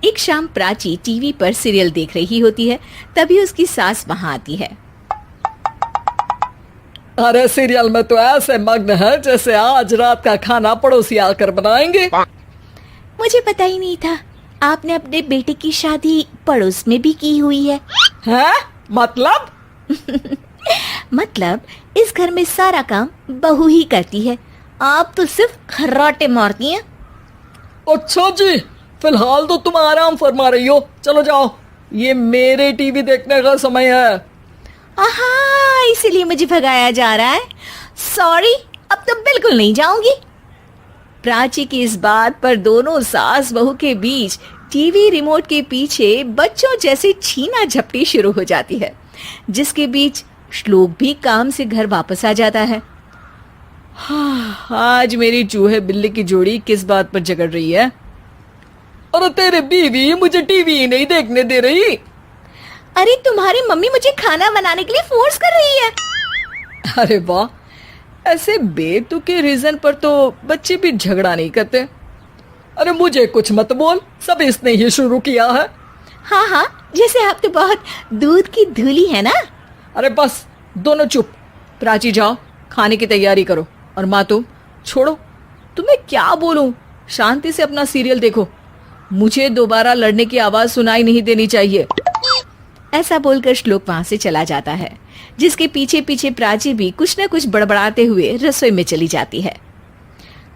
एक शाम प्राची टीवी पर सीरियल देख रही होती है। तभी उसकी सास वहां आती है। अरे सीरियल में तो ऐसे मग्न है जैसे आज रात का खाना पड़ोसी आकर बनाएंगे। मुझे पता ही नहीं था आपने अपने बेटे की शादी पड़ोस में भी की हुई है। हैं? मतलब? मतलब इस घर में सारा काम बहू ही करती है, आप तो सिर्फ खर्राटे मारती हैं। अच्छा जी, फिलहाल तो तुम आराम फरमा रही हो, चलो जाओ, ये मेरे टीवी देखने का समय है। आहा, इसीलिए मुझे भगाया जा रहा है। सॉरी, अब तो बिल्कुल नहीं जाऊंगी। प्राची की इस बात पर दोनों सास बहू के बीच टीवी रिमोट के पीछे बच्चों जैसे छीना झपटी शुरू हो जाती है, जिसके बीच श्लोक भी काम से घर वापस आ जाता है। आज मेरी चूहे बिल्ली की जोड़ी किस बात पर झगड़ रही है? अरे तेरे बीवी मुझे टीवी नहीं देखने दे रही। अरे तुम्हारी मम्मी मुझे खाना बनाने के लिए फोर्स कर रही है। अरे वाह, ऐसे बेतुके रीजन पर तो बच्चे भी झगड़ा नहीं करते। अरे मुझे कुछ मत बोल, सब इसने ही शुरू किया है। हाँ हाँ, जैसे आप तो बहुत दूध की धूली है ना। अरे बस, दोनों चुप। प्राची जाओ, खाने की तैयारी करो। और माँ तुम छोड़ो, तुम्हें क्या बोलूं, शांति से अपना सीरियल देखो, मुझे दोबारा लड़ने की आवाज सुनाई नहीं देनी चाहिए। ऐसा बोलकर श्लोक वहां से चला जाता है, जिसके पीछे पीछे प्राची भी कुछ न कुछ बड़बड़ाते हुए रसोई में चली जाती है।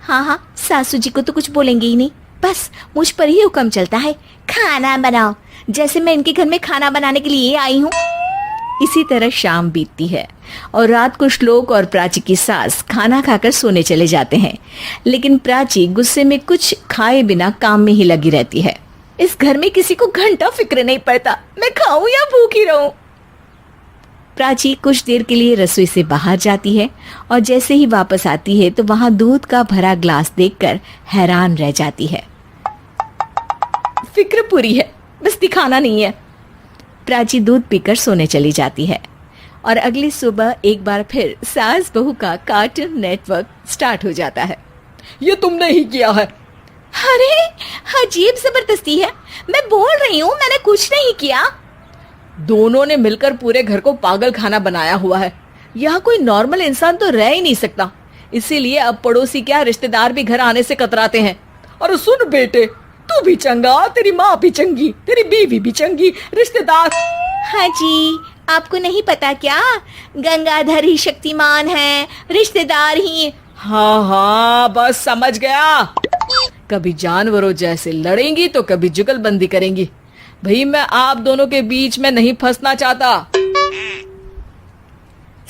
हाँ हाँ, सासू जी को तो कुछ बोलेंगे ही नहीं, बस मुझ पर ही हुक्म चलता है, खाना बनाओ, जैसे मैं इनके घर में खाना बनाने के लिए आई हूँ। इसी तरह शाम बीतती है और रात को श्लोक और प्राची की सास खाना खाकर सोने चले जाते हैं, लेकिन प्राची गुस्से में कुछ खाए बिना काम में ही लगी रहती है। इस घर में किसी को घंटा फिक्र नहीं पड़ता, मैं खाऊं या भूखी रहूं। प्राची कुछ देर के लिए रसोई से बाहर जाती है और जैसे ही वापस आती है तो वहां दूध का भरा ग्लास देखकर हैरान रह जाती है। फिक्र पूरी है, बस दिखाना नहीं है। प्राची दूध पीकर सोने चली जाती है और अगली सुबह एक बार फिर सास बहू का कार्टून नेटवर्क स्टार्ट हो जाता है। ये तुमने ही किया है। अरे अजीब जबरदस्ती है, मैं बोल रही हूँ मैंने कुछ नहीं किया। दोनों ने मिलकर पूरे घर को पागल खाना बनाया हुआ है। यहाँ कोई नॉर्मल इंसान तो रह ही नहीं सकता, इसीलिए अब पड़ोसी क्या रिश्तेदार भी घर आने से कतराते हैं। और सुन बेटे, तू भी चंगा, तेरी माँ भी चंगी, तेरी बीवी भी चंगी, रिश्तेदार। हाँ जी, आपको नहीं पता क्या, गंगाधर ही शक्तिमान है, रिश्तेदार ही। हाँ हाँ, बस समझ गया। कभी जानवरों जैसे लड़ेंगी तो कभी जुगलबंदी करेंगी। भाई मैं आप दोनों के बीच में नहीं फंसना चाहता।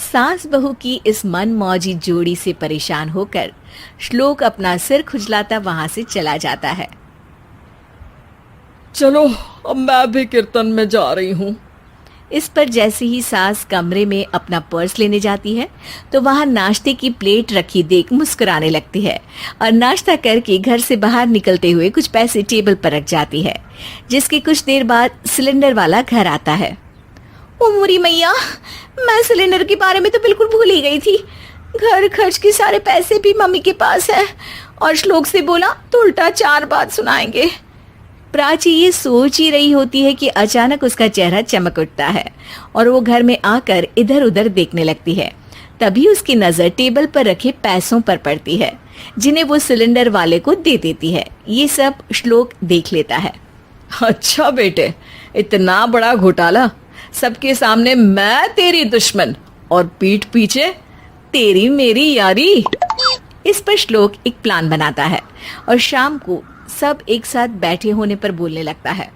सास बहू की इस मनमौजी जोड़ी से परेशान होकर श्लोक अपना सिर खुजलाता वहां से चला जाता है। चलो अब मैं भी कीर्तन में जा रही हूँ। इस पर जैसे ही सास कमरे में अपना पर्स लेने जाती है तो वहां नाश्ते की प्लेट रखी देख मुस्कुराने लगती है और नाश्ता करके घर से बाहर निकलते हुए कुछ पैसे टेबल पर रख जाती है, जिसके कुछ देर बाद सिलेंडर वाला घर आता है। ओ मोरी मैया, मैं सिलेंडर के बारे में तो बिल्कुल भूल ही गई थी। घर खर्च के सारे पैसे भी मम्मी के पास है और श्लोक से बोला तो उल्टा 4 बात सुनाएंगे। प्राची ये सोच ही रही होती है कि अचानक उसका चेहरा चमक उठता है और वो घर में आकर इधर उधर देखने लगती है। तभी उसकी नजर टेबल पर रखे पैसों पर पड़ती है, जिन्हें वो सिलेंडर वाले को दे देती है। ये सब श्लोक देख लेता है। अच्छा बेटे, इतना बड़ा घोटाला, सबके सामने मैं तेरी दुश्मन और पीठ पीछे तेरी मेरी यारी। इस पर श्लोक एक प्लान बनाता है और शाम को सब एक साथ बैठे होने पर बोलने लगता है।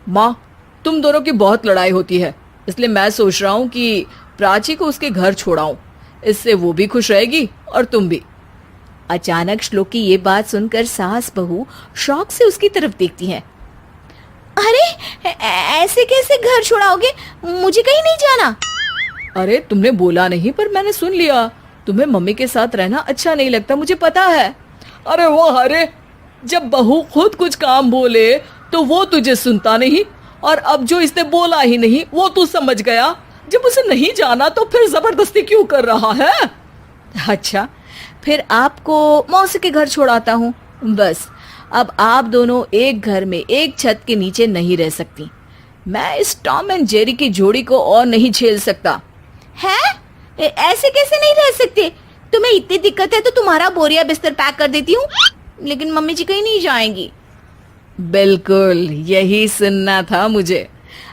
माँ, तुम दोनों की बहुत लड़ाई होती है, इसलिए मैं सोच रहा हूँ कि प्राची को उसके घर छोड़ाऊं, इससे वो भी खुश रहेगी और तुम भी। अचानक श्लोक की ये बात सुनकर सास बहू शौक से उसकी तरफ देखती हैं। अरे ऐसे कैसे घर छोड़ाओगे, मुझे कहीं नहीं जाना। अरे तुमने बोला नहीं पर मैंने सुन लिया, तुम्हें मम्मी के साथ रहना अच्छा नहीं लगता, मुझे पता है। अरे वो अरे, जब बहू खुद कुछ काम बोले तो वो तुझे सुनता नहीं, और अब जो इसने बोला ही नहीं वो तू समझ गया। जब उसे नहीं जाना तो फिर जबरदस्ती क्यों कर रहा है? अच्छा, फिर आपको मौसी के घर छोड़ाता हूँ, बस अब आप दोनों एक घर में एक छत के नीचे नहीं रह सकती। मैं इस टॉम एंड जेरी की जोड़ी को और नहीं झेल सकता। है? ऐसे कैसे नहीं रह सकते? तुम्हें इतनी दिक्कत है तो तुम्हारा बोरिया बिस्तर पैक कर देती हूँ, लेकिन मम्मी जी कहीं नहीं जाएंगी। बिल्कुल यही सुनना था मुझे।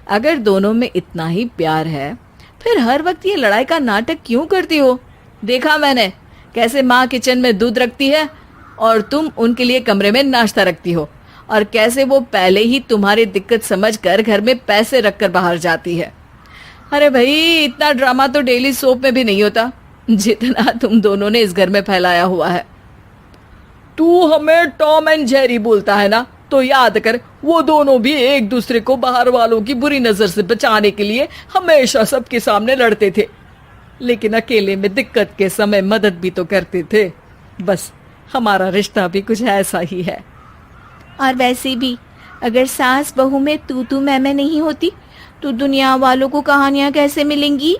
अगर दोनों में इतना ही प्यार है फिर हर वक्त ये लड़ाई का नाटक क्यों करती हो? देखा मैंने कैसे माँ किचन में दूध रखती है और तुम उनके लिए कमरे में नाश्ता रखती हो, और कैसे वो पहले ही तुम्हारी दिक्कत समझकर घर में पैसे रखकर बाहर जाती है। अरे भाई, इतना ड्रामा तो डेली सोप में भी नहीं होता जितना तुम दोनों ने इस घर में फैलाया हुआ है। तू हमें टॉम एंड जेरी बोलता है ना, तो याद कर वो दोनों भी एक दूसरे को बाहर वालों की बुरी नजर से बचाने के लिए हमेशा सबके सामने लड़ते थे, लेकिन अकेले में दिक्कत के समय मदद भी तो करते थे। बस हमारा रिश्ता भी कुछ ऐसा ही है। और वैसे भी अगर सास बहू में तू मैं नहीं होती तो दुनिया वालों को कहानियां कैसे मिलेंगी?